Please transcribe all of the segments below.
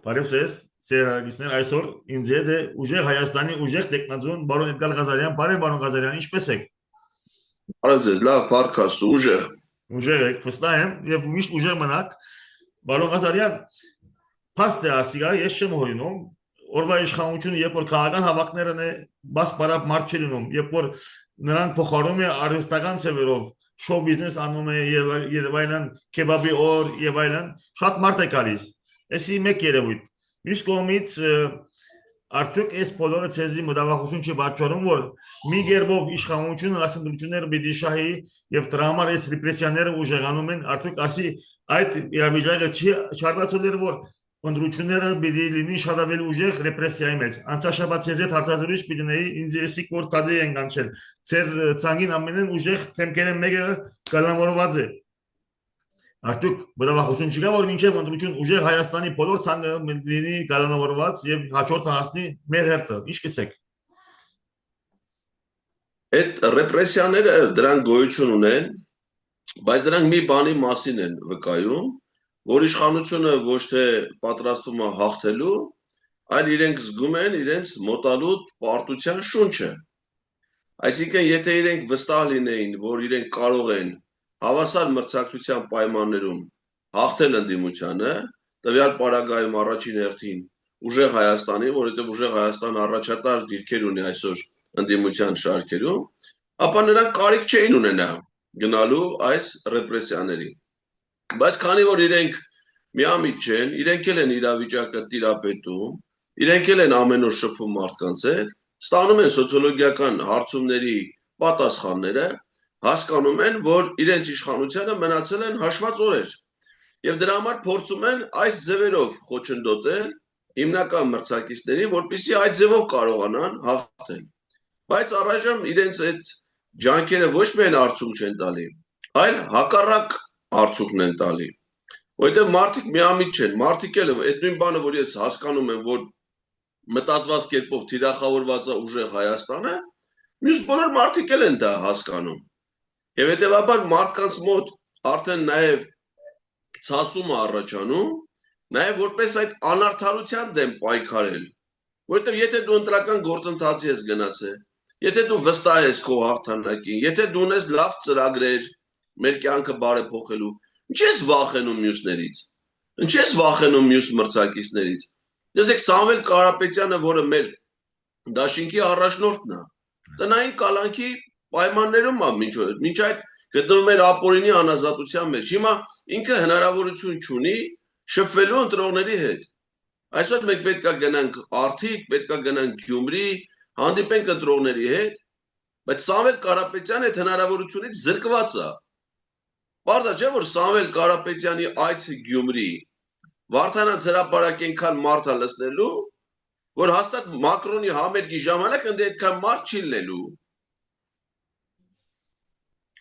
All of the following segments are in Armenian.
Բարևձեզ, ծերագիսներ այսօր ինձ հետ է ուժեղ Հայաստանի ուժեղ տեխնազոն բարոն Էդգար Ղազարյան, բարև բարոն Ղազարյան, ինչպե՞ս եք։ Բարև ձեզ, լավ, փառք ուժեղ։ Ուժեղ եք, վստահ եմ, եւ միշտ ուժեղ մնաք։ Բարոն Ղազարյան, փաստ է ասիգա, ես չեմ հորինում, օրվա իշխանությունը երբ որ քաղաքական հավաքներն է, բաց բարապ մարդ չի լինում, երբ որ նրանք փոխարում է արհեստական ծևերով շոու բիզնես անում է եւ այլն, քեբաբի օր եւ այլն, շատ մարդ է գալիս։ Էսի մեկ երևույթ։ Մյուս կողմից արդյոք այս բոլորը ցեզի մտավախություն չի պատճառում, որ մի գերբով իշխանությունը ասնդությունները պիտի շահի եւ դրա համար այս ռեպրեսիաները ուժեղանում են, արդյոք ասի այդ իրավիճակը չի չարդացել որ ընդրությունները պիտի լինի շատ ավելի ուժեղ ռեպրեսիայի մեջ։ Անցաշաբաթ ցեզի հարցազրույց պիտի նեի ինձ էսի կոր կադի են կանչել։ Ձեր ցանգին ամենեն ուժեղ թեմքերը մեկը կալանավորված է։ Արդյոք մտավախություն չկա որ մինչև ընդրություն ուժեղ Հայաստանի բոլոր ցանկը լինի կալանավորված եւ հաջորդը հասնի մեր հերթը։ Ինչ կսեք։ Այդ ռեպրեսիաները դրանք գոյություն ունեն, բայց դրանք մի բանի մասին են վկայում, որ իշխանությունը ոչ թե պատրաստվում է հաղթելու, այլ իրենք զգում են իրենց մոտալուտ պարտության շունչը։ Այսինքն, եթե իրենք վստահ լինեին, որ իրենք կարող են հավասար մրցակցության պայմաններում հաղթել ընդդիմությանը, տվյալ պարագայում առաջին հերթին ուժեղ Հայաստանի, որովհետև ուժեղ Հայաստանը առաջատար դիրքեր ունի այսօր ընդդիմության շարքերում, ապա նրանք կարիք չէին ունենա գնալու այս ռեպրեսիաների։ Բայց քանի որ իրենք միամիտ չեն, իրենք էլ են իրավիճակը տիրապետում, իրենք էլ են ամեն օր շփվում մարդկանց հետ, ստանում են սոցիոլոգիական հարցումների պատասխանները, հասկանում են, որ իրենց իշխանությանը մնացել են հաշված օրեր եւ դրա համար փորձում են այս ձևերով խոչընդոտել հիմնական մրցակիցներին, որպեսզի այդ ձևով կարողանան հաղթել։ Բայց առայժմ իրենց այդ ջանքերը ոչ միայն արդյունք չեն տալի, այլ հակառակ արդյունքն են տալի։ Որովհետեւ մարդիկ միամիտ չեն, մարդիկ էլ այդ նույն բանը, որ ես հասկանում եմ, որ մտածված կերպով թիրախավորված է ուժեղ Հայաստանը, մյուս բոլոր մարդիկ էլ են դա հասկանում։ Եվ հետեւաբար մարդկանց մոտ արդեն նաեւ ցասում է առաջանում, նաեւ որպես այդ անարդարության դեմ պայքարել, որովհետեւ եթե դու ընտրական գործընթացի ես գնացել, եթե դու վստահ ես քո հաղթանակին, եթե դու ունես լավ ծրագրեր մեր կյանքը բարեփոխելու, ինչ ես վախենում մյուսներից, ինչ ես վախենում մյուս մրցակիցներից։ Տեսեք Սամվել Կարապետյանը, որը մեր դաշինքի առաջնորդն է, տնային կալանքի պայմաններում է մինչ այդ գտնվում էր ապօրինի անազատության մեջ։ Հիմա ինքը հնարավորություն չունի շփվելու ընտրողների հետ։ Այսօր մենք պետքա գնանք Արթիկ, պետքա գնանք Գյումրի, հանդիպենք ընտրողների հետ, բայց Սամվել Կարապետյանը այդ հնարավորությունից զրկված է։ Պարզ չէ, որ Սամվել Կարապետյանի այցը Գյումրի Վարդանանց հրապարակ այնքան մարդ է լսնելու, որ հաստատ Մակրոնի համերգի ժամանակ ընդ այդքան մարդ չի լինելու։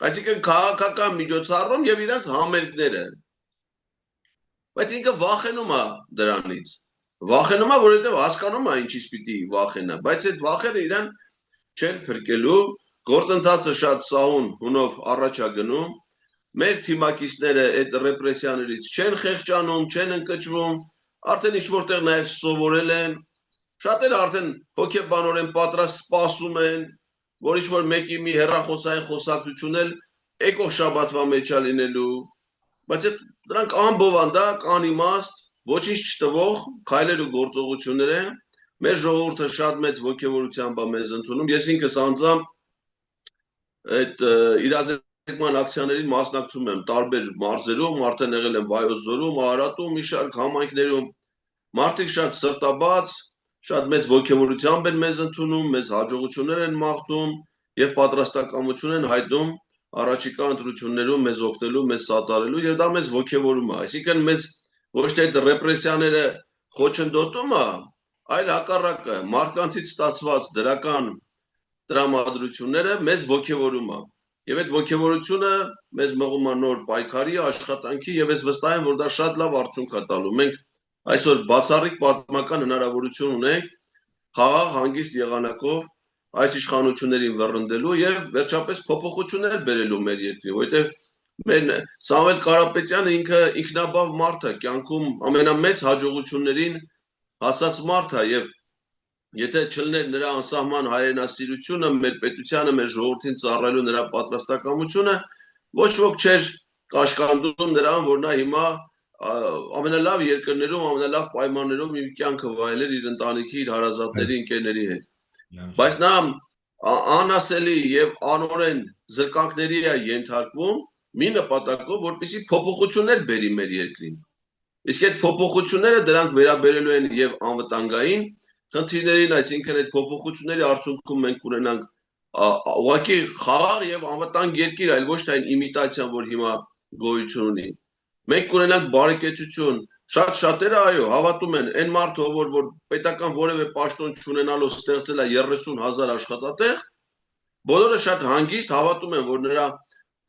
Այսինքն քաղաքական միջոցառում եւ իրենց համերգները։ Բայց ինքը վախենում է դրանից։ Վախենում է, որովհետեւ հասկանում է ինչից պիտի վախենա, բայց այդ վախերը իրան չեն փրկելու, գործընթացը շատ սահուն հունով առաջ է գնում։ Մեր թիմակիցները այդ ռեպրեսիաներից չեն խեղճանում, չեն ընկճվում, արդեն ինչ որտեղ նաև սովորել են, շատերը արդեն հոգեբանորեն պատրաստ սպասում են, որ ինչ-որ մեկի մի հեռախոսային խոսակցություն էլ եկող շաբաթվա մեջ է լինելու, բայց դրանք անբովանդակ, անիմաստ, ոչինչ չտվող քայլեր ու գործողություններ են, մեր ժողովուրդը շատ մեծ ոգևորությամբ է մեզ ընդունում, ես ինքս անձամբ այդ իրազեկման ակցիաներին մասնակցում եմ տարբեր մարզերում, արդեն եղել եմ Վայոց ձորում, Արարատում, մի շարք համայնքներում, մարդիկ շատ սրտաբաց, շատ մեծ ոգևորությամբ են մեզ ընդունում, մեզ հաջողություններ են մաղթում եւ պատրաստակամություն են հայտնում առաջիկա ընտրություններում մեզ օգնելու, մեզ սատարելու եւ դա մեզ ոգևորում է, այսինքն մեզ ոչ թե այդ ռեպրեսիաները խոչընդոտում է, այլ հակառակը մարդկանցից ստացված դրական տրամադրությունները մեզ ոգևորում է։ Եվ այդ ոգևորությունը մեզ մղում է նոր պայքարի, աշխատանքի եւ ես վստահ եմ, որ դա շատ լավ արդյունք է տալու։ Մենք այսօր բացառիկ պատմական հնարավորություն ունենք խաղաղ հանգիստ եղանակով այս իշխանություններին վռնդելու եւ վերջապես փոփոխություններ բերելու մեր երկրի, որովհետեւ Մեն Սամվել Կարապետյանը ինքը ինքնաբավ մարդ է, կյանքում ամենամեծ հաջողություններին հասած մարդ է եւ եթե չլներ նրա անսահման հայրենասիրությունը, մեր պետությանը, մեր ժողովրդին ծառայելու նրա պատրաստակամությունը, ոչ ոք չէր կաշկանդում նրան, որ նա հիմա ամենալավ երկրներում, ամենալավ պայմաններում իր կյանքը վայելեր իր ընտանիքի, իր հարազատների, ընկերների հետ։ Բայց նա անասելի եւ անօրեն զրկանքների է ենթարկվում մի նպատակով, որպեսզի փոփոխություններ բերի մեր երկրին։ Իսկ այդ փոփոխությունները դրանք վերաբերելու են եւ անվտանգային խնդիրներին, այսինքն այդ փոփոխությունների արդյունքում մենք ունենանք ուղղակի խաղաղ եւ անվտանգ երկիր, այլ ոչ թե այն իմիտացիան, որ հիմա գոյություն ունի։ Մենք ունենանք բարեկեցություն, շատ շատերը այո, հավատում են այն մարդը, որ պետական որևէ պաշտոն չունենալով ստեղծել է 30,000 աշխատատեղ, բոլորը շատ հանգիստ հավատում են, որ նրա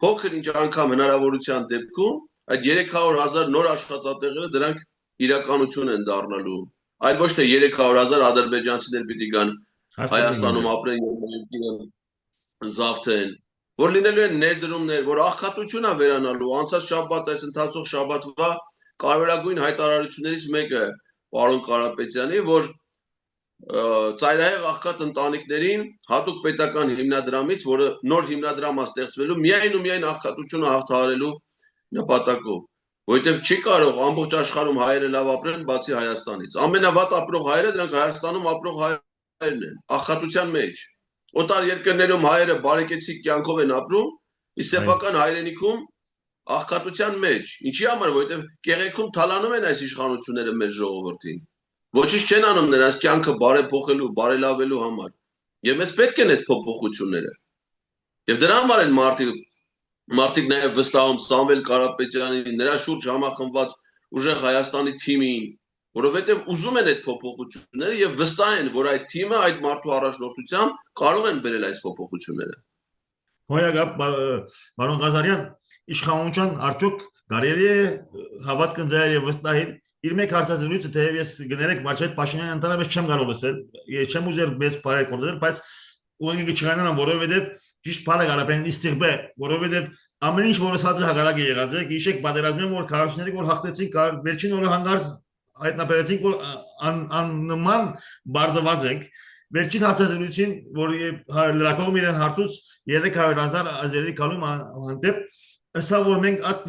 փոքր ինչ անգամ հնարավորության դեպքում այդ 300,000 նոր աշխատատեղերը դրանք իրականություն են դառնալու, այլ ոչ թե 300,000 ադրբեջանցիներ պիտի գան Հայաստանում ապրեն եւ զավթեն, որ լինելու են ներդրումներ, որ աղքատություն է վերանալու, անցած շաբաթ այս ընթացող շաբաթվա կարևորագույն հայտարարություններից մեկը պարոն Կարապետյանի, որ ծայրահեղ աղքատ ընտանիքներին հատուկ պետական հիմնադրամից, որը նոր հիմնադրամ է ստեղծվելու, միայն ու միայն աղքատությունը հաղթահարելու նպատակով, որովհետև չի կարող ամբողջ աշխարհում հայերը լավ ապրեն, բացի Հայաստանից։ Ամենավատ ապրող հայերը դրանք Հայաստանում ապրող հայերն են, աղքատության մեջ։ Օտար երկրներում հայերը բարեկեցիկ կյանքով են ապրում, իսկ սեփական հայրենիքում աղքատության մեջ։ Ինչի համար, որովհետև կեղեքում թալանում են այս իշխանությունները մեր ժողովրդին։ Ոչինչ չեն անում նրանց կյանքը բարեփոխելու, բարելավելու համար։ Եվ մեզ պետք են այդ փոփոխությունները։ Եվ դրա համար են մարդիկ նաև վստահում Սամվել Կարապետյանին, նրա շուրջ համախմբված ուժեղ Հայաստանի թիմին, որովհետև ուզում են այդ փոփոխությունները եւ վստահ են, որ այդ թիմը այդ մարդու առաջնորդությամբ կարող են բերել այս փոփոխությունները։ Հոյագապ պարոն Ղազարյան, իշխանության արդյոք կարելի է հավատք ընձեռել եւ վստահել իր մեկ հարցազրույցը թեև ես գներեք Մարշալ Փաշինյանը ընդհանրապես չեմ կարող լսել, ես չեմ ուզել մեծ բարի կորզել, բայց ուղղակի չկանանամ, որովհետև ճիշտ բանը կարապեն իստիղբե, որովհետև ամեն ինչ որ ասած է հակառակ է եղած է, գիշեք պատերազմում որ քարոշների որ հաղթեցին, վերջին օրը հանգարց հայտնաբերեցինք որ աննման բարդված ենք, վերջին հարցազրույցին որ լրակողում իրեն հարցուց 300,000 ազերի կալում հանդեպ Սա որ մենք այդ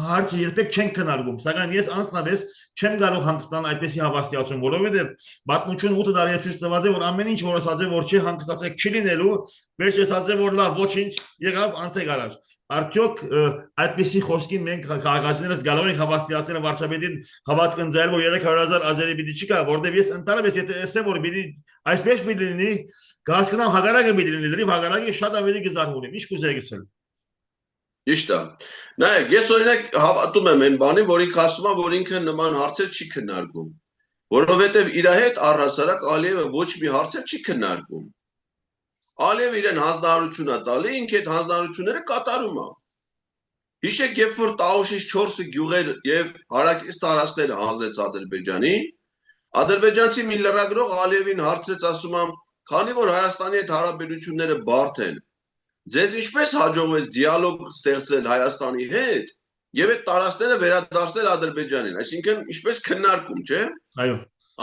հարցը երբեք չենք քննարկում, սակայն ես անձնապես չեմ կարող հանգստանալ այդպեսի հավաստիացում, որովհետև պատմություն 8 տարի է ցույց տված է, որ ամեն ինչ որ ասած է, որ չի հանգստացեք չի լինելու, վերջ ասած է, որ լավ ոչինչ եղավ անցեք առաջ։ Արդյոք այդպեսի խոսքին մենք քաղաքացիներս կարող ենք հավաստիացնել վարչապետին հավատք ընձեռել, որ 300,000 ազերի պիտի չի գա, որտեղ ես ընդհանրապես եթե ասեմ, որ պիտի այսպես պիտի լինի, կհասկանամ հակառակը պիտի լինի, հակառակը շատ ավելի գզարվում է, ինչ կուզեք ասել։ Ճիշտ է։ Նայեք, ես օրինակ հավատում եմ այն բանին, որ ինքը ասում է, որ ինքը նման հարցեր չի քննարկում, որովհետև իր հետ առհասարակ Ալիևը ոչ մի հարցեր չի քննարկում։ Ալիևը իրեն հանձնարարություն է տալի, ինքը այդ հանձնարարությունները կատարում է։ Հիշեք, երբ որ Տաուշից 4 գյուղեր եւ հարակից տարածքները հանձնեց Ադրբեջանին, ադրբեջանցի մի լրագրող Ալիևին հարցրեց, ասում է, քանի որ Հայաստանի հետ հարաբերությունները բարդ են, ձեզ ինչպես հաջողվեց դիալոգ ստեղծել Հայաստանի հետ եւ այդ տարածքները վերադարձնել Ադրբեջանին, այսինքն ինչպես քննարկում, չէ՞։ Այո։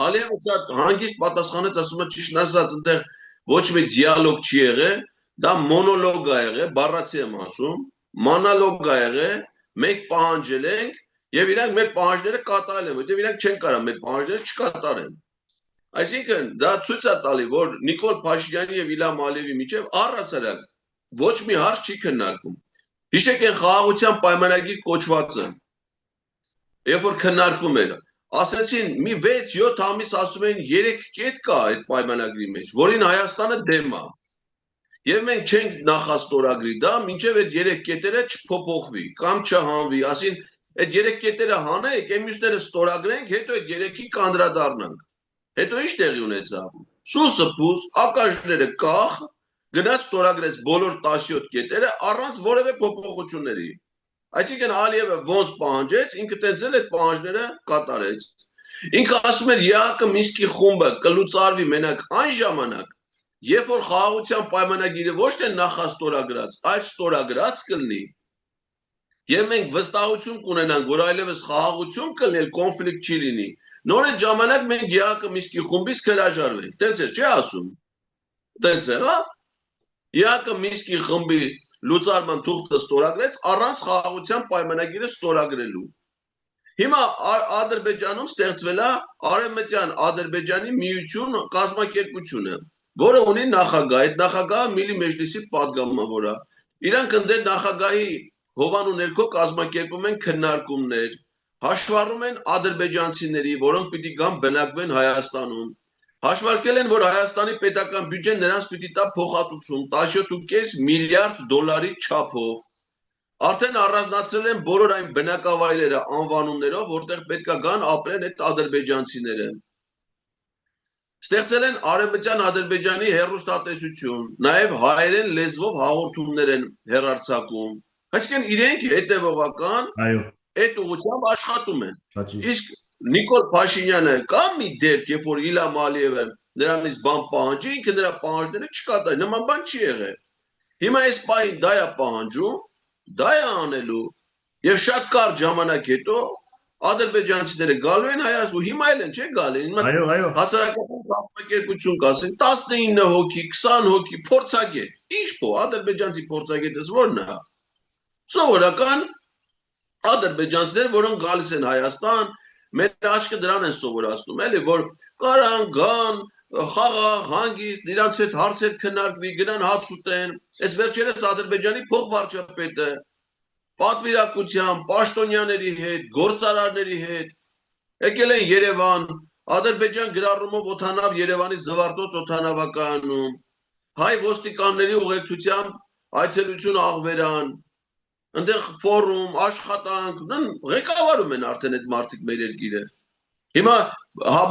Ալիևը շատ հանգիստ պատասխանեց, ասում է ճիշտ ասած, այնտեղ ոչ մի դիալոգ չի եղել, դա մոնոլոգ է եղել, բառացի եմ ասում, մոնոլոգ է եղել, մենք պահանջել ենք եւ իրանք մեր պահանջները կատարել են, որովհետեւ իրանք չեն կարող մեր պահանջները չկատարեն։ Այսինքն դա ցույց է տալի, որ Նիկոլ Փաշինյանի եւ Իլհամ Ալիևի միջեւ առհասարակ ոչ մի հարց չի քննարկում։ Հիշեք այն խաղաղության պայմանագիր կոչվածը, երբ որ քննարկվում էր, ասացին մի 6-7 ամիս ասում են 3 կետ կա այդ պայմանագրի մեջ, որին Հայաստանը դեմ է։ Եվ մենք չենք նախաստորագրի դա, մինչև այդ 3 կետերը չփոփոխվի կամ չհանվի, ասին այդ 3 կետերը հանենք, այն մյուսները ստորագրենք, հետո այդ 3-ին կանդրադառնանք։ Հետո ինչ տեղի ունեցավ։ Սուսը փուս, ակաժները կախ գնաց ստորագրեց բոլոր 17 կետերը առանց որևէ փոփոխությունների։ Այսինքն Ալիևը ոնց պահանջեց, ինքը տենցել այդ պահանջները կատարեց։ Ինքը ասում էր ԵԱԿ Մինսկի խումբը կլուծարվի մենակ այն ժամանակ, երբ որ խաղաղության պայմանագիրը ոչ թե նախաստորագրած, այլ ստորագրած կլինի։ Եվ մենք վստահություն կունենանք, որ այլևս խաղաղություն կլինել, կոնֆլիկտ չի լինի։ Նոր այդ ժամանակ մենք ԵԱԿ Մինսկի խումբից կհրաժարվենք։ Տենց է, չի ասում։ Տենց է, հա։ ԵԱԿ Մինսկի խմբի լուծարման թուղթը ստորագրեց առանց խաղաղության պայմանագիրը ստորագրելու։ Հիմա Ադրբեջանում ստեղծվել է Արևմտյան Ադրբեջանի միություն կազմակերպությունը, որը ունի նախագահ, այդ նախագահը Միլի Մեջլիսի падգամավոր է։ Իրանք ընդդեմ նախագահի հովանու ներքո կազմակերպում են քննարկումներ, հաշվառում են ադրբեջանցիների, որոնք պիտի գան բնակվեն Հայաստանում։ Հաշվարկել են, որ Հայաստանի պետական բյուջեն նրանց պիտի տա փոխհատուցում 17.5 միլիարդ դոլարի չափով։ Արդեն առանձնացրել են բոլոր այն բնակավայրերը անվանումներով, որտեղ պետք է գան ապրեն այդ ադրբեջանցիները։ Ստեղծել են Արևմտյան Ադրբեջանի հեռուստատեսություն, նաև հայերեն լեզվով հաղորդումներ են հեռարձակում։ Այսինքն իրենք հետևողական այդ ուղղությամբ աշխատում են։ Իսկ Նիկոլ Փաշինյանը կա մի դեպք, երբ որ Իլհամ Ալիևը նրանից բան պահանջի, ինքը նրա պահանջները չկատարի, նման բան չի եղել։ Հիմա այս պահին դա է պահանջում, դա է անելու, եւ շատ կարճ ժամանակ հետո ադրբեջանցիները գալու են Հայաստան, հիմա էլ են, չէ՞ գալի։ Այո։ Հասարակական կազմակերպություն կասեն 19 հոգի, 20 հոգի փորձագետ։ Ինչ փո, ադրբեջանցի փորձագետը ո՞րն է։ Սովորական ադրբեջանցիներ, որոնք գալիս են Հայաստան, մեր աչքը դրան են սովորացնում, էլի, որ կարան գան, խաղաղ, հանգիստ, իրանց հետ հարցեր քննարկվի, գնան հաց ուտեն։ Այս վերջերս Ադրբեջանի փոխվարչապետը պատվիրակությամբ, պաշտոնյաների հետ, գործարարների հետ եկել են Երևան, Ադրբեջան գրառումով օդանավ Երևանի Զվարթնոց օդանավակայանում, հայ ոստիկանների ուղեկցությամբ այցելություն Աղվերան, այնտեղ ֆորում, աշխատանք, ղեկավարում են արդեն այդ մարդիկ մեր երկիրը։ Հիմա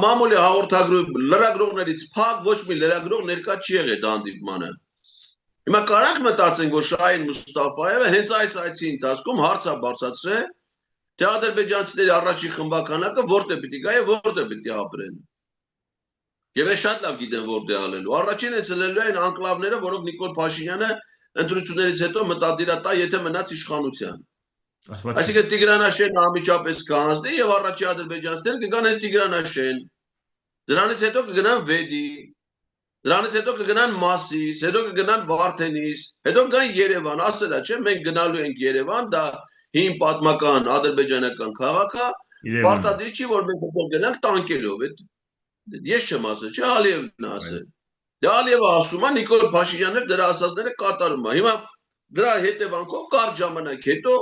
մամուլի հաղորդագրում լրագրողներից փակ ոչ մի լրագրող ներկա չի եղել հանդիպմանը։ Հիմա կարանք մտածենք, որ Շահին Մուստաֆայևը հենց այս այցի ընթացքում հարց է բարձրացրել, թե ադրբեջանցիների առաջին խմբականակը որտեղ պիտի գա եւ որտեղ պիտի ապրեն։ Եվ ես շատ լավ գիտեմ որտեղ ալելու։ Առաջինը ցելելու են անկլավները, որոնք Նիկոլ Փաշինյանը ընտրություններից հետո մտադիր է տա, եթե մնաց իշխանության։ Այսինքն Տիգրանաշենը անմիջապես կհանձնի եւ առաջի ադրբեջանցիները կգան այս Տիգրանաշեն։ Դրանից հետո կգնան Վեդի, դրանից հետո կգնան Մասիս, հետո կգնան Վարդենիս, հետո կգան Երևան, ասելա, չէ՞, մենք գնալու ենք Երևան, դա հին պատմական ադրբեջանական քաղաք է, պարտադիր չի, որ մենք հետո գնանք տանկելով։ Ես չեմ ասել, չէ՞, Ալիևն է ասել։ Դա Ալիևը ասում է, Նիկոլ Փաշինյանը դրա ասածները կատարում է։ Հիմա դրա հետևանքով կարճ ժամանակ հետո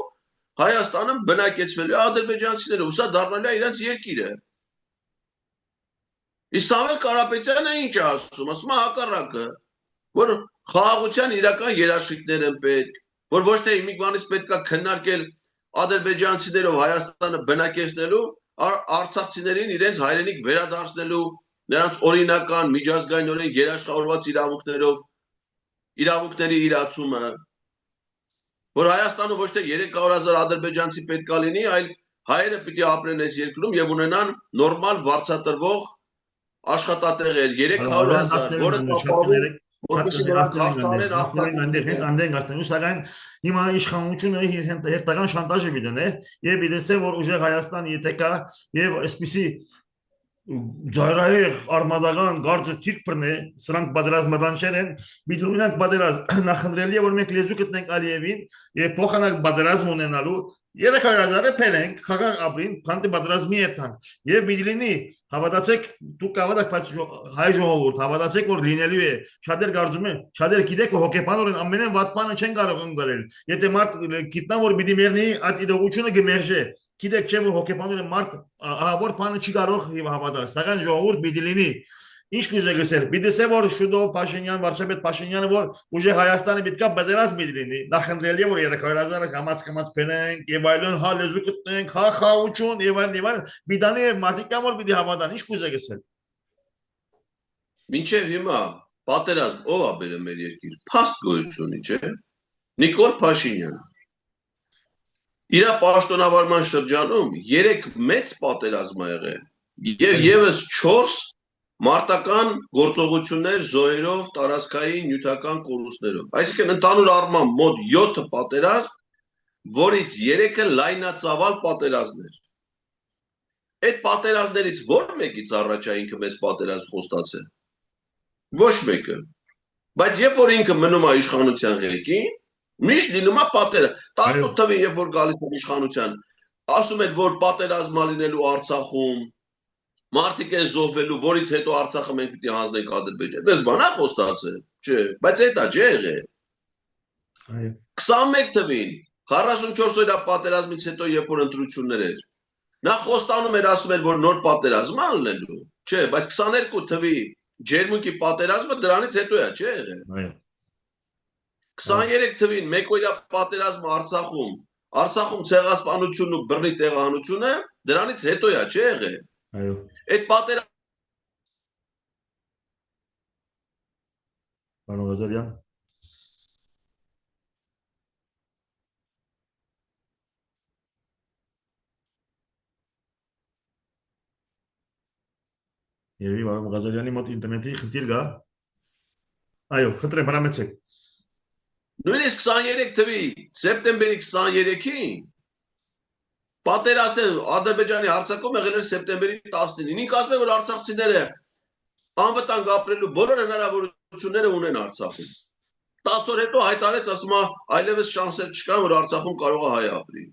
Հայաստանը բնակեցվելու է ադրբեջանցիները, ու սա դառնալու է իրենց երկիրը։ Իսկ Սամվել Կարապետյանը ինչ է ասում, ասում է հակառակը, որ խաղաղության իրական երաշխիքներ են պետք, որ ոչ թե մի բանից պետք է քննարկել ադրբեջանցիներով Հայաստանը բնակեցնելու, արցախցիներին իրենց հայրենիք վերադարձնելու, նրանց օրինական միջազգայինորեն երաշխավորված իրավունքների իրացումը, որ Հայաստանը ոչ թե 300,000 ադրբեջանցի պետք է լինի, այլ հայերը պիտի ապրեն այս երկրում եւ ունենան նորմալ վարձատրվող աշխատատեղեր 300,000, որը կապահովում Սակայն հիմա իշխանությունը հերթական շանտաժ է դնե եւ դեսե որ ուժեղ Հայաստան եթե կա եւ այսպիսի Ձայրայեղ արմադական գարձը թիրքն է, սրանք պատերազմադանչեր են, միլիոնակ պատերազմ նախընտրելի է, որ մենք լեզու գտնենք Ալիևին եւ փոխանակ պատերազմ ունենալու 300,000-ը փելենք, խաղաղ ապրին, քանտի պատերազմի երթանք եւ միլինի հավատացեք, դուք հավատաք, բայց հայ ժողովուրդ, հավատացեք, որ լինելու է, շատեր կարծում են, շատեր գիտեք, որ հոգեբանորեն ամենեն վատ բանը չեն կարող ընկնել։ Եթե մարդ գիտնա, որ պիտի մեռնի, այդ իրողությունը կմերժե։ Գիտեք չէ որ հոգեբանորեն մարդ ահավոր բանը չի կարող հավատալ, սակայն ժողովուրդ պիտի լինի։ Ինչ կուզեք ասել, պիտի ասել որ շուտով Փաշինյան, վարչապետ Փաշինյանը որ ուժեղ Հայաստանը պետք է պատերազմ լինի, նախընտրելի է որ 300,000-ը կամաց փնենք եւ այլն հա լեզու գտնենք, հա խաղություն եւ այլն, բիդանի եւ մարդիկ կան որ պիտի հավատան, ինչ կուզեք ասել։ Մինչեւ հիմա պատերազմ ով է բերել մեր երկիր, փաստ գոյությունի, չէ՞։ Նիկոլ Փաշինյանը իր պաշտոնավարման շրջանում 3 մեծ պատերազմ ա եղել եւ եւս 4 մարտական գործողություններ զոհերով, տարածքային նյութական կորուստներով։ Այսինքն ընդհանուր առմամբ մոտ 7 պատերազմ որից 3-ը լայնածավալ պատերազմներ։ Այդ պատերազմներից ո՞ր մեկից առաջ է ինքը մեծ պատերազմ խոստացել։ Ոչ մեկը։ Բայց երբ որ ինքը մնում է իշխանության ղեկին, միշտ լինում է պատերազմ։ 18 թվին երբ որ գալիս է իշխանության, ասում են, որ պատերազմ է լինելու Արցախում, մարդիկ են զոհվելու, որից հետո Արցախը մենք պիտի հանձնենք Ադրբեջան։ Դες բան է խոստացել, չէ, բայց այդ է չէ եղել։ 21 թվին 44 օրյա պատերազմից հետո երբ որ ընտրություններ էր, նա խոստանում էր ասում էր, որ նոր պատերազմ է լինելու, չէ, բայց 22 թվի ջերմուկի պատերազմը դրանից հետո է, չէ եղել։ 23 թվին մեկօրյա պատերազմը Արցախում ցեղասպանությունն ու բռնի տեղահանությունը դրանից հետո է, չէ եղել։ Այո։ Այդ պատերազմը Պարոն Ղազարյան։ Երևի պարոն Ղազարյանի մոտ ինտերնետի խնդիր կա։ Այո, խնդրեմ, հրամեցեք։ նույնիսկ 23 թվի սեպտեմբերի 23-ին պատերազմը Ադրբեջանի հարձակումը եղել էր սեպտեմբերի 19-ին։ Ինք ասում է, որ արցախցիները անվտանգ ապրելու բոլոր հնարավորությունները ունեն Արցախում։ 10 օր հետո հայտարարեց, ասում է, այլևս շանսեր չկան, որ Արցախում կարող է հայ ապրի։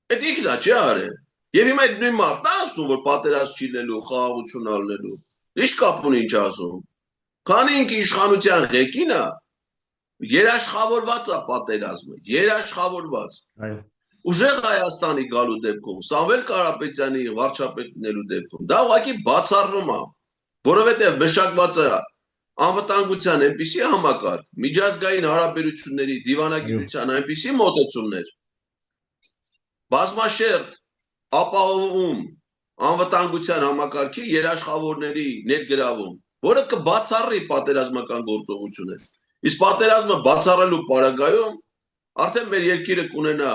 Այդ ինքն է չի արել։ Եվ հիմա այդ նույն մարդն է ասում, որ պատերազմ չի լինելու, խաղաղություն ալնելու։ Ինչ կապ ունի ինչ ասում։ Քանի ինքը իշխանության ղեկին է, երաշխավորված է պատերազմը, երաշխավորված։ Այո։ Ուժեղ Հայաստանի գալու դեպքում, Սամվել Կարապետյանի վարչապետ լինելու դեպքում, դա ուղղակի բացառում է, որովհետև մշակված է անվտանգության այնպիսի համակարգ, միջազգային հարաբերությունների, դիվանագիտության այնպիսի մոտեցումներ, բազմաշերտ ապահովում անվտանգության համակարգի երաշխավորների ներգրավում, որը կբացառի պատերազմական գործողություններ։ Իսկ պատերազմը բացառելու պարագայում արդեն մեր երկիրը կունենա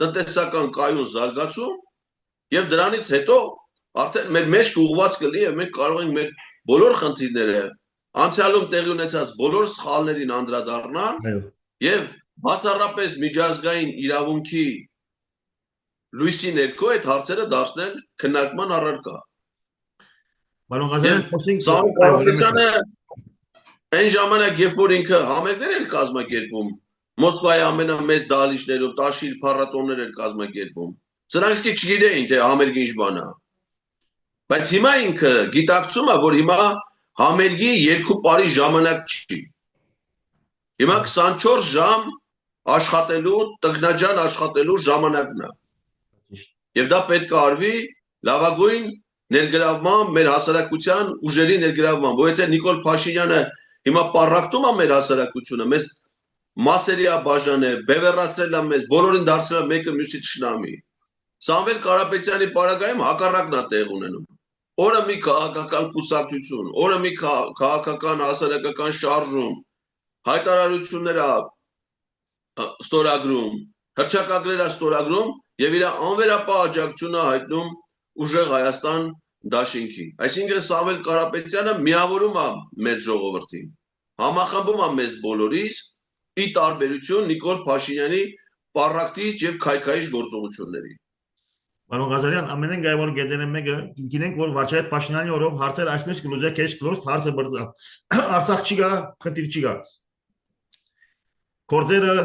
տնտեսական կայուն զարգացում եւ դրանից հետո արդեն մեր մեջք ուղղված կլինի եւ մենք կարող ենք մեր բոլոր խնդիրները անցյալում տեղի ունեցած բոլոր սխալներին անդրադառնալ եւ բացառապես միջազգային իրավունքի լույսի ներքո այդ հարցերը դարձնել քննարկման առարկա։ Պարոն Ղազարյան, խոսենք Սահմանությունը այն ժամանակ, երբ որ ինքը համերգներ էր կազմակերպում, Մոսկվայի ամենամեծ դահլիճներում տաշիր փառատոներ էր կազմակերպում։ Սրանք իսկի չգիտեին, թե համերգը ինչ բան է։ Բայց հիմա ինքը գիտակցում է, որ հիմա համերգի երկու տարի ժամանակ չի։ Հիմա 24 ժամ աշխատելու, տքնաջան աշխատելու ժամանակն է։ Եվ դա պետք է արվի լավագույն ներգրավման, մեր հասարակության ուժերի ներգրավման, որովհետև Նիկոլ Փաշինյանը հիմա պառակտում է մեր հասարակությունը, մեզ մասերի է բաժանել, բևեռացրել է մեզ, բոլորին դարձրել մեկը մյուսի թշնամի։ Սամվել Կարապետյանի պարագայում հակառակն է տեղ ունենում։ Օրը մի քաղաքական կուսակցություն, օրը մի քաղաքական հասարակական շարժում, հայտարարություններ է ստորագրում, հռչակագրեր է ստորագրում եւ իր անվերապահ աջակցությունը հայտնում ուժեղ Հայաստան դաշինքին։ Այսինքն Սամվել Կարապետյանը միավորում է մեր ժողովրդին, համախմբում է մեզ բոլորիս, ի տարբերություն Նիկոլ Փաշինյանի պառակտիչ եւ քայքայիչ գործողությունների։ Պարոն Ղազարյան, ամենեն կարևոր գետերն մեկը, գիտենք, որ վարչապետ Փաշինյանի օրով հարցեր այսպես կլուծե քեշ կլոստ հարցը բրծա։ Արցախ չի գա, խնդիր չի գա։ Կորձերը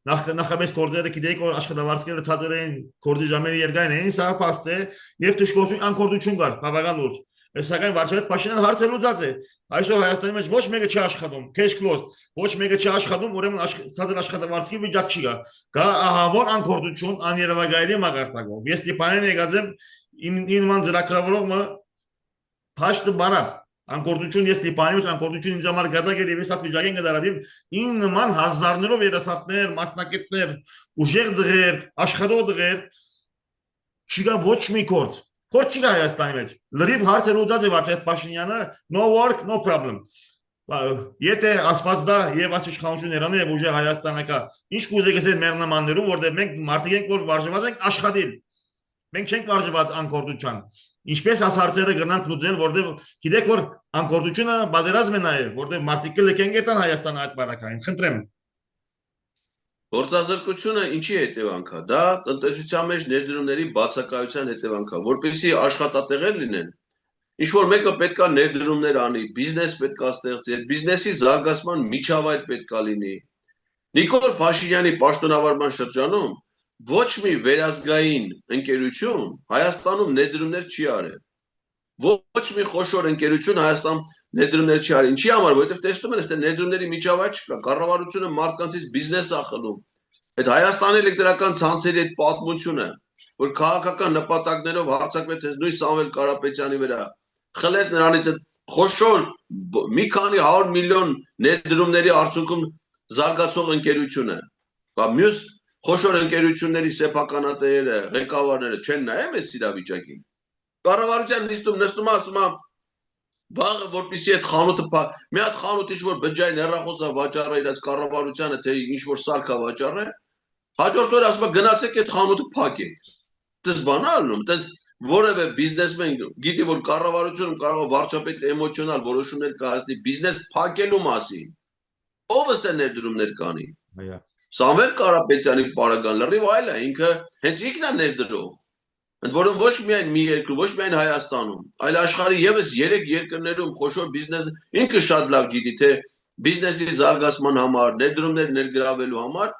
նախապես կորձերը գիտեք, որ աշխատավարձերը ցածր էին, կորձի ժամերը երկայն էին, սա փաստ է եւ դժգոհություն անկորդություն կար, բավական լուրջ։ Սակայն վարչապետ Փաշինյանը հարցը լուծած է։ Այսօր Հայաստանի մեջ ոչ մեկը չի աշխատում, քեշ կլոստ, ոչ մեկը չի աշխատում, ուրեմն ցածր աշխատավարձի վիճակ չի գա։ Գա ահավոր անկորդություն աներևակայելի մակարդակով։ Ես դիպանեն եկած եմ ինման ծրագրավորողը փաշտը բարա անկորդություն ես դիպանի անկորդություն ինձ համար գտա գերի ես այդ վիճակին կդարավի ին նման հազարներով երասարտներ, մասնակիցներ, ուժեղ դղեր, աշխատող դղեր չկա ոչ մի կորց։ Կորց չկա Հայաստանի մեջ։ Լրիվ հարցը լուծած է վարչապետ Փաշինյանը, no work, no problem։ Եթե ասված դա եւ աշխանություններն եւ ուժեղ Հայաստանական ինչ կուզեք ասել մեր նմաններում, որտեղ մենք մարդիկ ենք, որ վարժված ենք աշխատել։ Մենք չենք վարժված անկորդության։ Ինչպես ասարցերը գնանք լուծել, որտեղ գիտեք որ անկորդությունը բادرազմ է նաեւ, որտեղ մարդիկ լեկեն գետան Հայաստանը այդ բարակային։ Խնդրեմ։ Գործազրկությունը ինչի հետևանք է, դա տնտեսության մեջ ներդրումների բացակայության հետևանք է, որպեսզի աշխատատեղեր լինեն, ինչ որ մեկը պետքա ներդրումներ անի, բիզնես պետքա ստեղծի, այդ բիզնեսի զարգացման միջավայր պետքա լինի։ Նիկոլ Փաշինյանի պաշտոնավարման շրջանում ոչ մի վերազգային ընկերություն Հայաստանում ներդրումներ չի արել։ Ոչ մի խոշոր ընկերություն Հայաստանում ներդրումներ չի արել։ Ինչի համար, որովհետև տեսնում են, այստեղ ներդրումների միջավայր չկա, կառավարությունը մարդկանցից բիզնես է խլում։ Այդ Հայաստանի էլեկտրական ցանցերի այդ պատմությունը, որ քաղաքական նպատակներով հարձակվեց այս նույն Սամվել Կարապետյանի վրա, խլեց նրանից այդ խոշոր մի քանի 100 միլիոն ներդրումների արդյունքում զարգացող ընկերությունը։ Բա մյուս խոշոր ընկերությունների սեփականատերերը, ղեկավարները չեն նայում այս իրավիճակին։ Կառավարության նստում ասում է վաղը որպեսզի այդ խանութը մի հատ խանութ ինչ որ բջջային հեռախոսը վաճառը իրաց կառավարությանը թե ինչ որ սարքա վաճառը, հաջորդ օրը ասում է գնացեք այդ խանութը փակեք։ Դες բանալն, դες որևէ բիզնեսմեն գիտի որ կառավարությունը կարող է վարչապետ էմոցիոնալ որոշումներ կայացնի բիզնես փակելու մասին։ Ո՞վ ըստ ներդրումներ կանի։ Սամվել Կարապետյանի պարագան լրիվ այլ է, ինքը հենց ինքն է ներդրող։ Ընդ որում ոչ միայն մի երկրում, ոչ միայն Հայաստանում, այլ աշխարհի եւս 3 երկրներում խոշոր բիզնես ինքը շատ լավ գիտի, թե բիզնեսի զարգացման համար, ներդրումներ ներգրավելու համար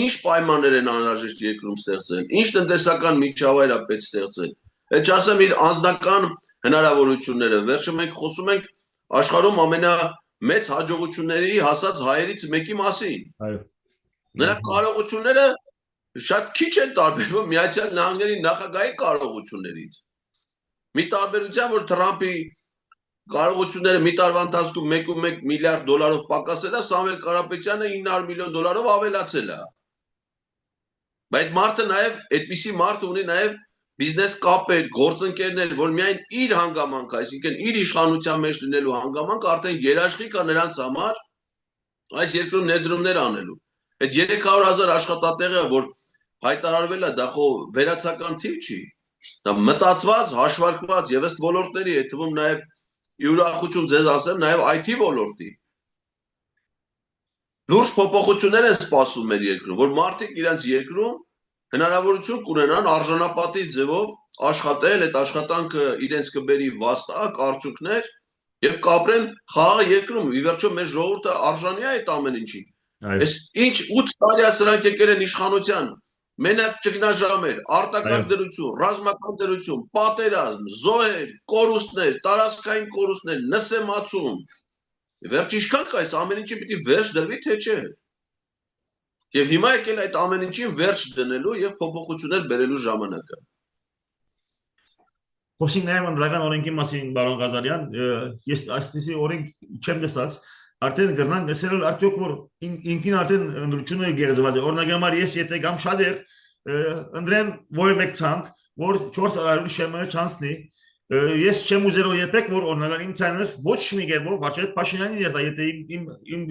ինչ պայմաններ են անհրաժեշտ երկրում ստեղծել, ինչ տնտեսական միջավայր է պետք ստեղծել։ Այդ չասեմ իր անձնական հնարավորությունները, վերջը մենք խոսում ենք աշխարհում ամենամեծ հաջողությունների հասած հայերից մեկի մասին։ Այո։ Նրա կարողությունները շատ քիչ են տարբերվում Միացյալ Նահանգների նախագահի կարողություններից։ Մի տարբերությամբ որ Թրամփի կարողությունները մի տարվա ընթացքում 1.1 միլիարդ դոլարով պակասել է, Սամվել Կարապետյանը 900 միլիոն դոլարով ավելացել է։ Բայց մարդը նաև այդպիսի մարդ ունի նաև բիզնես կապեր, գործընկերներ, որ միայն իր հանգամանքը, այսինքն իր իշխանության մեջ լինելու հանգամանքը արդեն երաշխիք է նրանց համար այս երկրում ներդրումներ անելու։ Այդ 300,000 աշխատատեղը, որ հայտարարվել է, դա խո վերացական թիվ չի։ Դա մտածված, հաշվարկված եւ ըստ ոլորտների, այդ թվում նաեւ յուրախություն ձեզ ասեմ, նաեւ IT ոլորտի։ Լուրջ փոփոխություններ են սպասվում մեր երկրում, որ մարդիկ իրենց երկրում հնարավորություն կունենան արժանապատի ձևով աշխատել, այդ աշխատանքը իրենց կբերի վաստակ, արդյունքներ եւ կապրեն խաղաղ երկրում։ Ի վերջո մեր ժողովուրդը արժանի է այդ ամեն ինչին։ Այս ինչ 8 տարի է սրանք եկել են իշխանության, մենակ ճգնաժամեր, արտակարգ դրություն, ռազմական դրություն, պատերազմ, զոհեր, կորուստներ, տարածքային կորուստներ, նսեմացում։ Վերջ ինչքան կա այս ամեն ինչի պիտի վերջ դրվի, թե չէ։ Եվ հիմա եկել այդ ամեն ինչին վերջ դնելու եւ փոփոխություններ բերելու ժամանակը։ Խոսենք նաև ընդրական օրենքի մասին, բարոն Ղազարյան, ես այսպիսի օրենք չեմ տեսած, արդեն գրնան լսել արդյոք որ ինքին արդեն ընդրությունը գերեզված է։ Օրինակ համար ես եթե գամ շատ էր ընդրեն ոյ մեկ ցանկ, որ 400 շեմը չանցնի, ես չեմ ուզել երբեք որ օրինակ իմ ցանց ոչ մի կերպով վարչապետ Փաշինյանին երթա, եթե իմ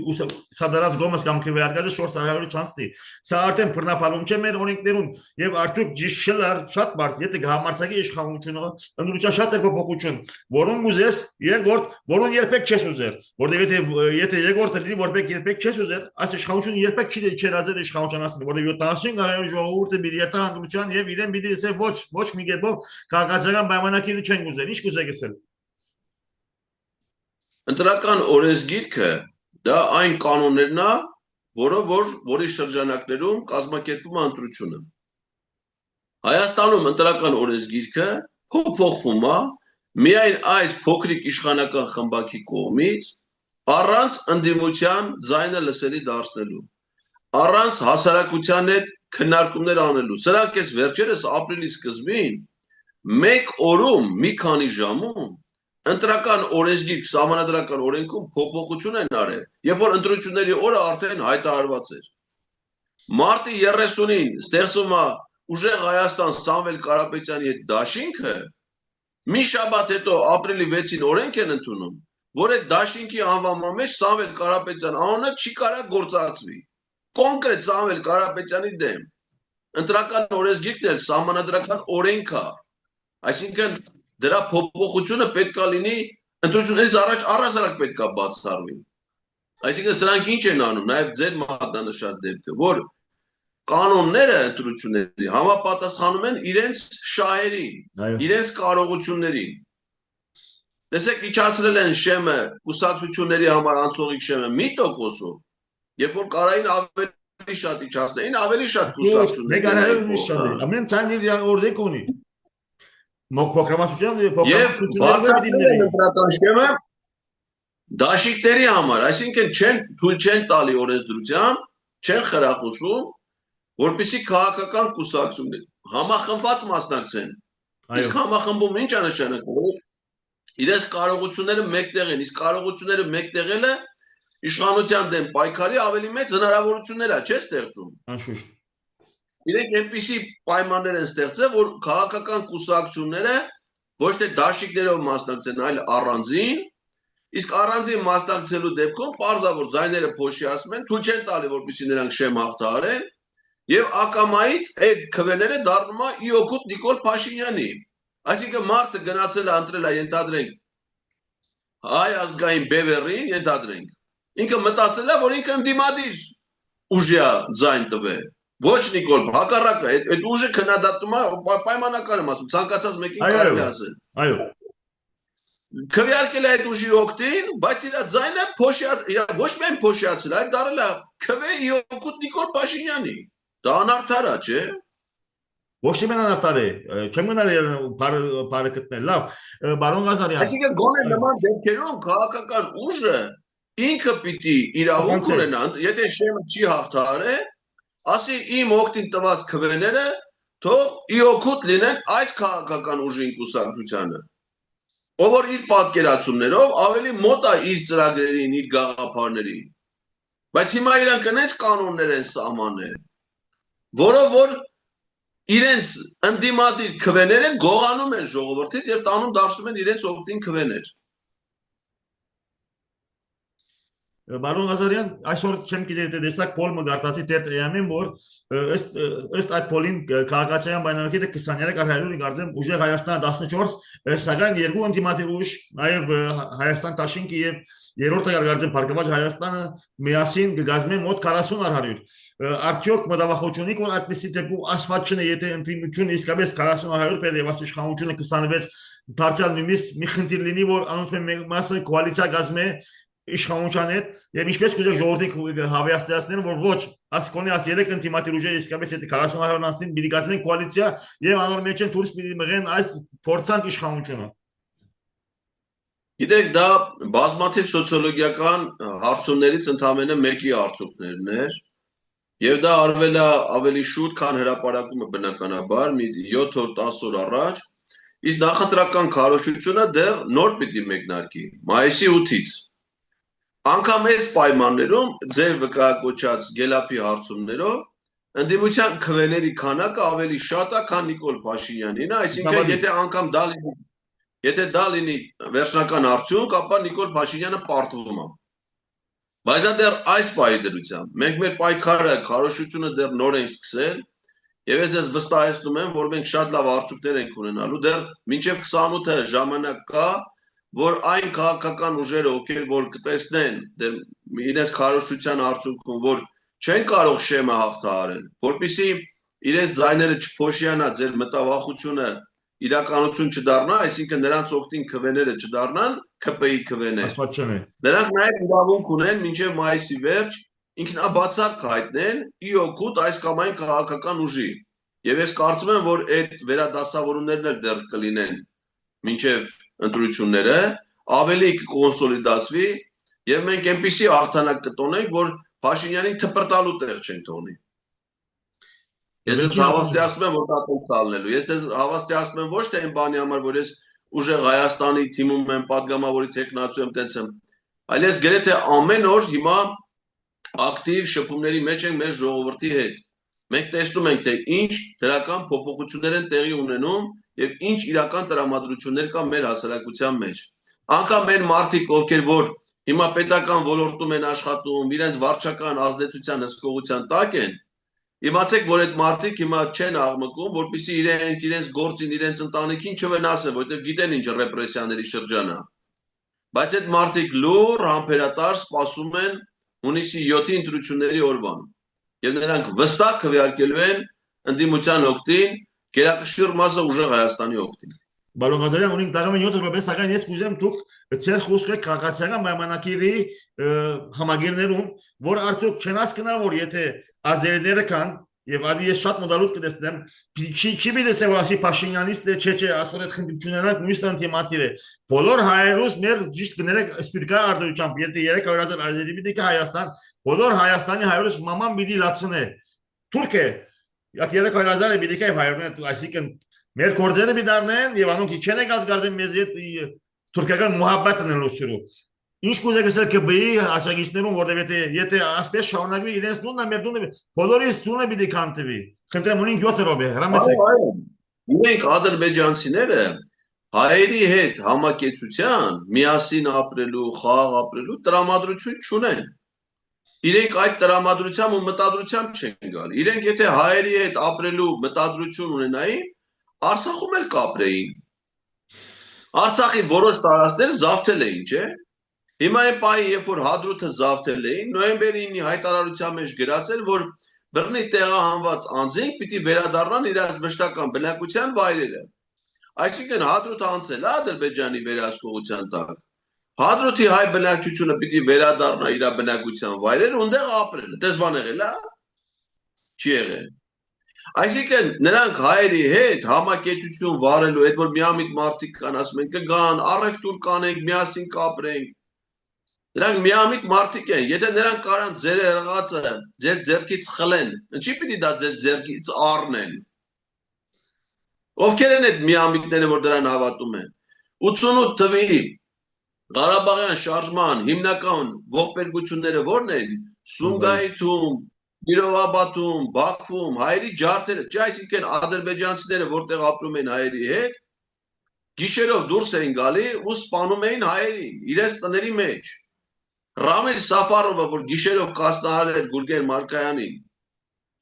սադարած գոմս կամ քվեարկածը 400 չանցնի։ Սա արդեն բռնապալում չէ մեր օրենքներում եւ արդյոք ճիշտ չէ շատ բարձ, եթե համարցակի իշխանությունը ընդրության շատ է փոփոխություն, որոնք ուզես երկրորդ, որոնք երբեք չես ուզել, որտեղ եթե երկրորդը լինի որբեք երբեք չես ուզել, այս իշխանությունը երբեք չի չերազել իշխանության ասել, որտեղ 75 արարի ժողովուրդը մի երթա ընդրության եւ իրեն պիտի ասե ոչ մի կերպով քաղաքացիական պայմանագիրը չեն ուզել, ինչ կուզեք ասել։ Ընտրական օրենսգիրքը դա այն կանոններն է, որի շրջանակներում կազմակերպվում է ընտրությունը։ Հայաստանում ընտրական օրենսգիրքը փոփոխվում է միայն այս փոքրիկ իշխանական խմբակի կողմից առանց ընդդիմության ձայնը լսելի դարձնելու, առանց հասարակության հետ քննարկումներ անելու։ Սրանք էս վերջերս ապրիլի սկզբին մեկ օրում մի քանի ժամում ընտրական օրենսգիր սահմանադրական օրենքում փոփոխություն են արել, երբ որ ընտրությունների օրը արդեն հայտարարված էր։ Մարտի 30-ին ստեղծվում է ուժեղ Հայաստան Սամվել Կարապետյանի հետ դաշինքը, մի շաբաթ հետո ապրիլի 6-ին օրենք են ընդունում, որ այդ դաշինքի անվանման մեջ Սամվել Կարապետյան անունը չի կարող գործածվի։ Կոնկրետ Սամվել Կարապետյանի դեմ ընտրական օրենսգիրքն էլ սահմանադրական օրենք է։ Այսինքն դրա փոփոխությունը պետք է լինի ընտրություններից առաջ առհասարակ պետք է բացառվի։ Այսինքն սրանք ինչ են անում, նաև ձեր մատնանշած դեպքը, որ կանոնները ընտրությունների համապատասխանում են իրենց շահերին, իրենց կարողություններին։ Տեսեք, իջացրել են շեմը կուսակցությունների համար անցողիկ շեմը 1%-ով, երբ որ կարային ավելի շատ իջացնեին, ավելի շատ կուսակցություններ։ Ամեն ցան իր օրդեք ունի։ Եվ բարձրացրել են ընտրական շեմը դաշիկների համար, այսինքն թույլ չեն տալի օրենսդրությամբ, չեն խրախուսում, որպեսզի քաղաքական կուսակցություններ համախմբված մասնակցեն։ Իսկ համախմբում ի՞նչ է նշանակում։ Իրենց կարողությունները մեկտեղեն, իսկ կարողությունները մեկտեղելը իշխանության դեմ պայքարի ավելի մեծ հնարավորություններ է, չէ՞ ստեղծում։ Անշուշտ։ Իրենք այնպիսի պայմաններ են ստեղծել, որ քաղաքական կուսակցությունները ոչ թե դաշիկներով մասնակցեն, այլ առանձին, իսկ առանձին մասնակցելու դեպքում պարզավոր ձայները փոշիացնում են, թույլ չեն տալի, որպեսզի նրանք շեմ հաղթահարեն, եւ ակամայից այդ քվեները դառնում է իօգուտ Նիկոլ Փաշինյանի։ Այսինքն մարդը գնացել է ընտրել է, ենթադրենք, հայ ազգային բևեռին, ենթադրենք։ Ինքը մտածել է, որ ինքը ընդդիմադիր ուժի ձայն տվել։ Ոչ Նիկոլ, հակառակը, այդ ուժը քննադատում է պայմանական եմ ասում, ցանկացած մեկին կարելի ասել։ Այո։ Քվեարկել է այդ ուժի օգտին, բայց իր ձայնը ոչ միայն փոշիացել, այլ դարել է քվե իօգուտ Նիկոլ Փաշինյանի։ Դա անարդար է, չէ՞։ Ոչ թե անարդար է, չեմ գնալ բարը գտնել, լավ, բարոն Ղազարյան։ Այսինքն գոնե նման դեպքերում քաղաքական ուժը ինքը պիտի իրավունք ունենա, եթե շեմը չի հաղթահարել, ասի իմ օգտին տված քվեները թող իօգուտ լինեն այս քաղաքական ուժին կուսակցությանը, ով որ իր պատկերացումներով ավելի մոտ է իր ծրագրերին, իր գաղափարներին, բայց հիմա իրանք այնպես կանոններ են սահմանել, որով որ իրենց ընդդիմադիր քվեները գողանում են ժողովրդից եւ տանում դարձնում են իրենց օգտին քվեներ։ Բարոն Ղազարյան, այսօր չեմ գիտեր թե տեսակ փոլ մգարտացի դեր ԵՄ-ին, որ ըստ այդ փոլին քաղաքացիական բայնարկետը 23%, կարծեմ ուժեղ Հայաստանը 14, սակայն երկու ընդդիմադիր ուժ, նաև Հայաստան Տաշինքը եւ երրորդը կարծեմ Փառքված Հայաստանը միասին կգազմեն մոտ 40%։ Արդյոք մտավախություն ունի, որ այդպեսի դեպքում ասված չնե, եթե ընդդիմությունը իսկապես 40% բեր եւ իշխանությունը 26 դարձյալ նույնիսկ մի խնդիր լինի, որ անոնց մեկ մասը կոալիցիա գազմե իշխանության հետ եւ ինչպես կուզեք ժողովրդի հավաստիացնել, որ ոչ, ասկոնի աս 3 ինտիմատիվ ուժեր իսկապես եթե 40% անցին պիտի գազմեն կոալիցիա եւ անոր մեջ են դուրս պիտի մղեն այս փորձանք իշխանությունը։ Գիտեք, դա բազմաթիվ սոցիոլոգիական հարցումներից ընդամենը մեկի արդյունքներն էր եւ դա արվել է ավելի շուտ, քան հրապարակումը բնականաբար, մի 7 օր 10 օր առաջ, իսկ նախընտրական քարոզությունը դեռ նոր պիտի մեկնարկի, մայիսի 8-ից։ Անկամ այս պայմաններում ձեր վկայակոչած Գելապի հարցումներով ընդդիմության քվեների քանակը ավելի շատ է, քան Նիկոլ Փաշինյանին, այսինքն եթե դա լինի վերջնական արդյունք, ապա Նիկոլ Փաշինյանը պարտվում է։ Բայց դեռ այս պահի դրությամբ մենք մեր պայքարը, քարոզությունը դեռ նոր ենք սկսել, եւ ես ձեզ վստահեցնում եմ, որ մենք շատ լավ արդյունքներ ենք ունենալու, դեռ մինչև 28-ը ժամանակ կա, որ այն քաղաքական ուժերը, ովքեր որ կտեսնեն իրենց քարոզչության արդյունքում, որ չեն կարող շեմը հաղթահարել, որպեսզի իրենց ձայները չփոշիանա, ձեր մտավախությունը իրականություն չդառնա, այսինքն նրանց օգտին քվեները չդառնան ՔՊ-ի քվեներ։ Նրանք նաև իրավունք ունեն մինչև մայիսի վերջ ինքնաբացառք հայտնեն իօգուտ այս կամ այն քաղաքական ուժի։ Եվ ես կարծում եմ, որ այդ վերադասավորումներն էլ դեռ կլինեն մինչև ընտրությունները, ավելի կկոնսոլիդացվի եւ մենք այնպիսի հաղթանակ կտոնենք, որ Փաշինյանին թպրտալու տեղ չենք թողնի։ Ես հավաստիացնում եմ, որ դա տենց ալնելու։ Ես հավաստիացնում եմ ոչ թե այն բանի համար, որ ես ուժեղ Հայաստանի թիմում եմ, падգամավորի տեխնացու եմ, տենց եմ, այլ ես գրեթե ամեն օր հիմա ակտիվ շփումների մեջ ենք մեր ժողովրդի հետ։ Մենք տեսնում ենք, թե ինչ դրական փոփոխություններ են տեղի ունենում եւ ինչ իրական տրամադրություններ կան մեր հասարակության մեջ։ Անկամ այն մարդիկ, ովքեր որ հիմա պետական ոլորտում են աշխատում, իրենց վարչական ազդեցության հսկողության տակ են, իմացեք, որ այդ մարդիկ հիմա չեն աղմկում, որպեսզի իրենց գործին, իրենց ընտանիքին չվնասեն, որտեղ գիտեն ինչ ռեպրեսիաների շրջան է։ Բայց այդ մարդիկ լուռ, համբերատար սպասում են հունիսի 7-ի ընտրությունների օրվան։ եւ նրանք վստահ քվեարկելու են ընդդիմության օգտին, գերակշիռ մասը ուժեղ Հայաստանի օգտին։ Բալոն Ղազարյան, ունենք դաղամը 7 րոպե, սակայն ես կուզեմ դուք ձեր խոսքը քաղաքացիական պայմանագիրի համագիրներում, որ արդյոք չեն հասկանալ, որ եթե ազերիները կան եւ ադի ես շատ մոդալուտ կտեսնեմ, չի բիդես որ ասի Փաշինյանից չէ, ասոր այդ խնդիրություններն նույնիսկ անտիմատիր է։ Բոլոր հայերուս մեր ճիշտ կներեք սպիրկա արդյունությամբ, եթե 300,000 ազերի պիտի կա Հայաստան, բոլոր Հայաստանի հայերուս մաման պիտի լացնե։ Թուրքիա, այդ 300,000-ը պիտի կա հայերեն, այսինքն մեր գործերը մի դառնեն եւ անոնք չեն գազգարզեն մեզ հետ թուրքական մոհաբբատն են լուսյուրու։ Ինչ կուզեք ասել ԿԲ-ի աշակիցներուն, որտեղ եթե ասպես շարունակվի իրենց տունը, մեր տունը, բոլորիս տունը պիտի կանտվի։ Խնդրեմ, ունենք 7 րոպե, հրամեցեք։ Մենք ադրբեջանցիները հայերի հետ համակեցության, միասին ապրելու, խաղ ապրելու տրամադրություն չունեն։ Իրենք այդ տրամադրությամբ ու մտադրությամբ չեն գալ։ Իրենք եթե հայերի հետ ապրելու մտադրություն ունենային, Արցախում էլ կապրեին։ Արցախի որոշ տարածքներ զավթել էին, չէ՞։ Հիմա այն պահի, երբ որ Հադրութը զավթել էին, նոյեմբերի 9-ի հայտարարության մեջ գրած էր, որ բռնի տեղահանված անձինք պիտի վերադառնան իրենց մշտական բնակության վայրերը։ Այսինքն Հադրութը անցել է Ադրբեջանի վերահսկողության տակ։ Հադրութի հայ բնակչությունը պիտի վերադառնա իր բնակության վայրերը, ունդեղ ապրել։ Դες բան եղել է։ Չի եղել։ Այսինքն նրանք հայերի հետ համակեցություն վարելու, այդ որ միամիտ մարդիկ կան, ասում են կգան, առևտուր կանենք, միասին կապրենք։ Նրանք միամիտ մարդիկ են, եթե նրանք կարան ձեր եղածը ձեր ձեռքից խլեն, ինչի պիտի դա ձեր ձեռքից առնեն։ Ովքեր են այդ միամիտները, որ դրան հավատում են։ 88 թվականի Ղարաբաղյան շարժման հիմնական ողբերգությունները ո՞րն են։ Սումգայիթում, Կիրովաբադում, Բաքվում, հայերի ջարդերը, չէ, այսինքն ադրբեջանցիները, որտեղ ապրում են հայերի հետ, գիշերով դուրս էին գալի ու սպանում էին հայերին, իրենց տների մեջ։ Ռամիլ Սաֆարովը, որ գիշերով կասնահարել էր Գուրգեն Մարկայանին,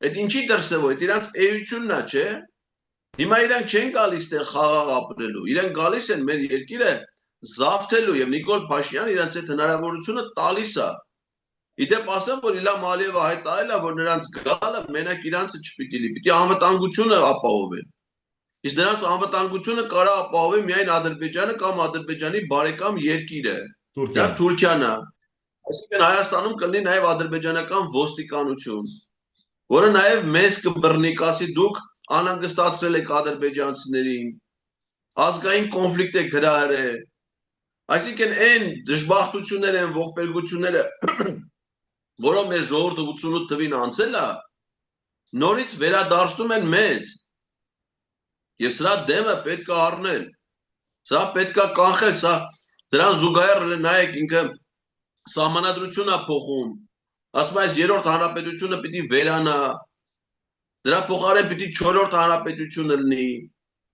այդ ինչի դրսևոր, այդ իրանց էությունն է, չէ։ Հիմա իրանք չեն գալիս տեղ խաղաղ ապրելու, իրանք գալիս են մեր երկիրը զավթելու եւ Նիկոլ Փաշինյանը իրանց այդ հնարավորությունը տալիս է։ Իդեպ ասեմ, որ Իլհամ Ալիևը հայտարարել է, որ նրանց գալը մենակ իրանցը չպիտի լի, պիտի անվտանգությունը ապահովեն։ Իսկ նրանց անվտանգությունը կարա ապահովի միայն Ադրբեջանը կամ Ադրբեջանի բարեկամ երկիրը։ Դա Թուրքիան է։ Այսինքն Հայաստանում կլինի նաև ադրբեջանական ոստիկանություն, որը նաև մեզ կբռնի, կասի դուք անհանգստացրել եք ադրբեջանցիներին, ազգային կոնֆլիկտ եք հրահրել։ Այսինքն այն դժբախտությունները, այն ողբերգությունները, որով մեր ժողովուրդը 88 թվին անցել է, նորից վերադարձնում են մեզ։ Եվ սրա դեմը պետք է առնել, սա պետք է կանխել, սա դրան զուգահեռ նայեք ինքը սահմանադրություն է փոխում, ասում է այս 3-րդ հանրապետությունը պիտի վերանա, դրա փոխարեն պիտի 4-րդ հանրապետությունը լինի,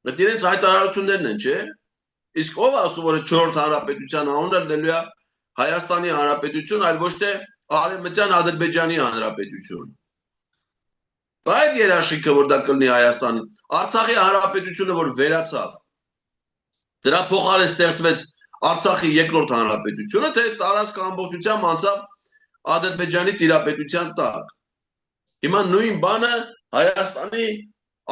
այդ իրենց հայտարարություններն են, չէ՞։ Իսկ ով ասում որ 4-րդ հանրապետության անունը լինելու է Հայաստանի Հանրապետություն, այլ ոչ թե Արևմտյան Ադրբեջանի Հանրապետություն։ Այդ երաշխիքը որ դա կլինի Հայաստանի, Արցախի Հանրապետությունը որ վերացավ, դրա փոխարեն ստեղծվեց Արցախի 2-րդ հանրապետությունը, թե տարածքը ամբողջությամբ անցավ Ադրբեջանի տիրապետության տակ։ Հիմա նույն բանը Հայաստանի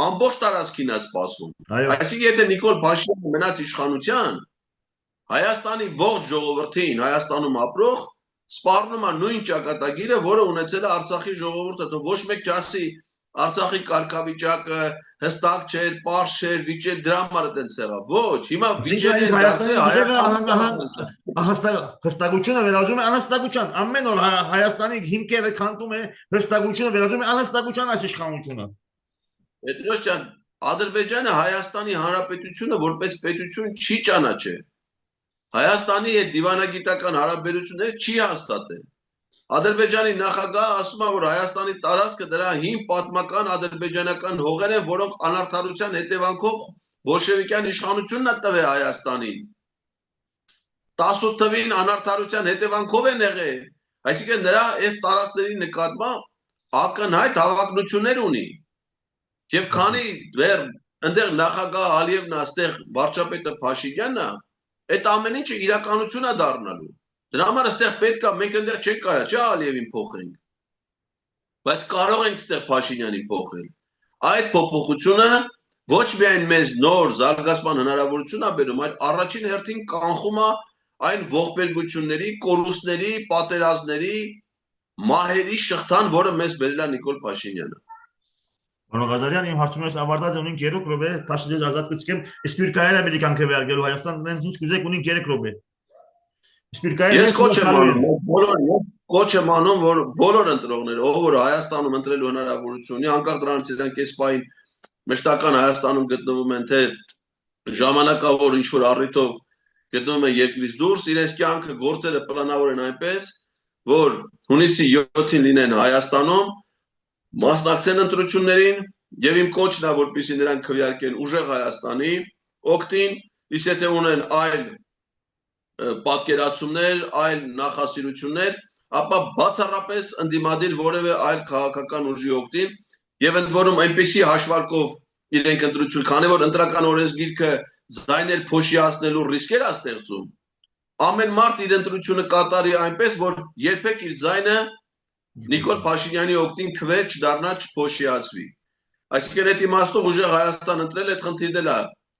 ամբողջ տարածքին է սպասում։ Այսինքն եթե Նիկոլ Փաշինյանը մնաց իշխանության, Հայաստանի ողջ ժողովրդին, Հայաստանում ապրող սպառնում է նույն ճակատագիրը, որը ունեցել է Արցախի ժողովուրդը, թե ոչ մեկ չասի Արցախի կարգավիճակը հստակ չէր, պարզ չէր, վիճել դրա համար այդպես եղավ։ Ոչ, հիմա վիճելը հստակությունը վերածում է անհստակության։ Ամեն օր Հայաստանի հիմքերը քանդում է, հստակությունը վերածում է անհստակության այս իշխանությունը։ Պետրոս ջան, Ադրբեջանը Հայաստանի Հանրապետությունը որպես պետություն չի ճանաչել։ Հայաստանի հետ դիվանագիտական հարաբերությունները չի հաստատել։ Ադրբեջանի նախագահը ասում է, որ Հայաստանի տարածքը դրա հին պատմական ադրբեջանական հողեր են, որոնք անարդարության հետևանքով բոլշևիկյան իշխանությունն է տվել Հայաստանին։ 18 թվին անարդարության հետևանքով են եղել։ Այսինքն նրա այս տարածքների նկատմամբ ակնհայտ հավակնություններ ունի։ Եվ քանի դեռ այնտեղ նախագահ Ալիևն է, այստեղ վարչապետը Փաշինյանն է, այդ ամեն ինչը իրականություն է դառնալու։ Դրա համար այստեղ պետք է մենք այնտեղ չենք կարա, չէ՞ Ալիևին փոխենք։ բայց կարող ենք ստեղ Փաշինյանին փոխել։ Այդ փոփոխությունը ոչ միայն մեզ նոր զարգացման հնարավորություն է բերում, այլ առաջին հերթին կանխում է այն ողբերգությունների, կորուստների, պատերազմների, մահերի շղթան, որը մեզ բերել է Նիկոլ Փաշինյանը։ Պարոն Ղազարյան, իմ հարցումս ավարտած ունին 3 րոպե, տաշի ձեզ ազատ կցկեմ, սպիրկայելը պետք է կանքվեարկելու Հայաստան դրանց ինչ կուզեք ունին 3 րոպե։ Սպիրկայելը Ես կոչ եմ անում, որ բոլոր ընտրողները, ով որ Հայաստանում ընտրելու հնարավորություն ունի, անկախ դրանից իրենք այս պահին մշտական Հայաստանում գտնվում են, թե ժամանակավոր ինչ-որ առիթով գտնվում են երկրից դուրս, իրենց կյանքը գործերը պլանավորեն այնպես, որ հունիսի 7-ին լինեն Հայաստանում, մասնակցեն ընտրություններին, եւ իմ կոչն է, որպեսզի նրանք քվեարկեն ուժեղ Հայաստանի օգտին, իսկ եթե ունեն այլ պատկերացումներ, այլ նախասիրություններ, ապա բացառապես ընդդիմադիր որևէ այլ քաղաքական ուժի օգտին եւ ընդ որում այնպիսի հաշվարկով իրենք ընտրություն, քանի որ ընտրական օրենսգիրքը զայներ փոշիացնելու ռիսկեր է ստեղծում, ամեն մարդ իր ընտրությունը կատարի այնպես, որ երբեք իր ձայնը Նիկոլ Փաշինյանի օգտին քվե չդառնա, չփոշիացվի։ Այսինքն այդ իմաստով ուժեղ Հայաստան ընտրել այդ խնդիրն է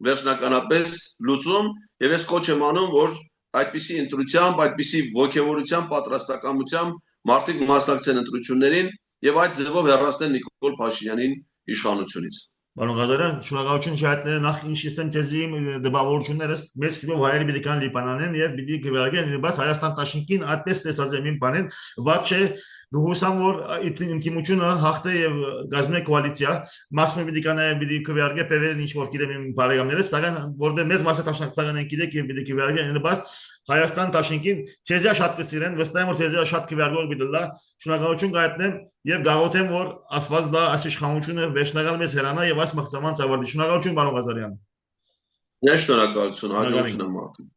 վերջնականապես լուծում եւ ես կոչ եմ անում, որ այդպիսի ընտրությամբ, այդպիսի ոգևորությամբ, պատրաստակամությամբ մարդիկ մասնակցեն ընտրություններին եւ այդ ձևով հեռացնեն Նիկոլ Փաշինյանին իշխանությունից։ Պարոն Ղազարյան, շնորհակալություն շահերները նախ ինչ իստեմ ցեզի դպավորություններս մեծ թվով հայերի պետք է լիբանանեն եւ պիտի քվեարկեն, բայց Հայաստան տաշինքին այդպես տեսած եմ իմ բանին, վատ չէ դուհուսամ որ ինտիմությունը հաղթե եւ գազմե կոալիցիա մաքսիմում պիտի կանայ պիտի քվեարկե պերերն ինչ որ գիտեմ իմ բարեկամներս, սակայն որտեղ մեծ մասը տաշնակցական են գիտեք եւ պիտի քվեարկեն, բայց Հայաստան տաշինքին ցեզիա շատ կսիրեն, վստահ եմ որ ցեզիա շատ քվեարկող պիտի լա, շնորհակալություն կայտնեմ եւ գաղութեմ որ ասված դա այս իշխանությունը վերջնական մեծ հերանա եւ այս մղծաման ծավալի։ Շնորհակալություն պարոն Ղազարյան։ Շնորհակալություն, հաջողություն եմ արտում։